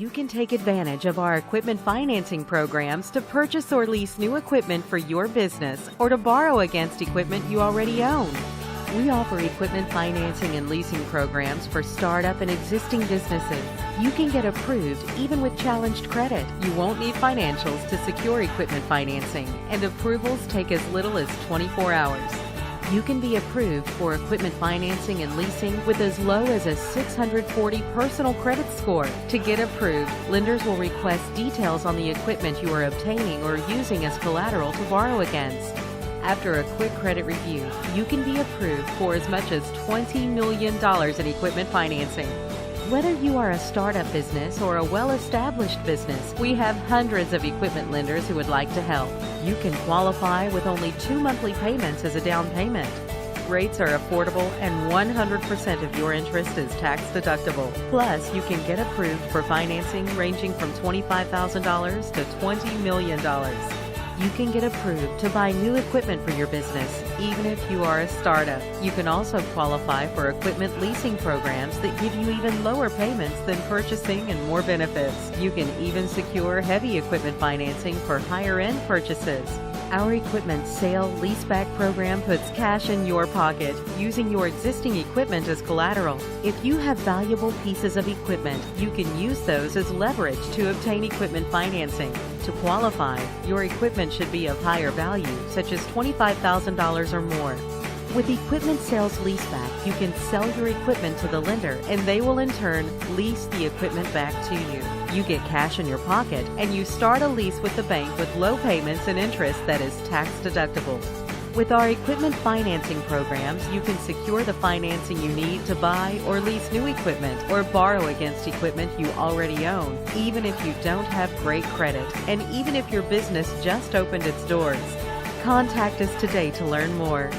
you can take advantage of our equipment financing programs to purchase or lease new equipment for your business or to borrow against equipment you already own. We offer equipment financing and leasing programs for startup and existing businesses. You can get approved even with challenged credit. You won't need financials to secure equipment financing, and approvals take as little as 24 hours. You can be approved for equipment financing and leasing with as low as a 640 personal credit score. To get approved, lenders will request details on the equipment you are obtaining or using as collateral to borrow against. After a quick credit review, you can be approved for as much as $20 million in equipment financing. Whether you are a startup business or a well-established business, we have hundreds of equipment lenders who would like to help. You can qualify with only 2 monthly payments as a down payment. Rates are affordable and 100% of your interest is tax deductible. Plus, you can get approved for financing ranging from $25,000 to $20 million. You can get approved to buy new equipment for your business, even if you are a startup. You can also qualify for equipment leasing programs that give you even lower payments than purchasing and more benefits. You can even secure heavy equipment financing for higher-end purchases. Our equipment sale leaseback program puts cash in your pocket using your existing equipment as collateral. If you have valuable pieces of equipment, you can use those as leverage to obtain equipment financing. To qualify, your equipment should be of higher value, such as $25,000 or more. With equipment sales leaseback, you can sell your equipment to the lender and they will in turn lease the equipment back to you. You get cash in your pocket and you start a lease with the bank with low payments and interest that is tax deductible. With our equipment financing programs, you can secure the financing you need to buy or lease new equipment or borrow against equipment you already own, even if you don't have great credit and even if your business just opened its doors. Contact us today to learn more.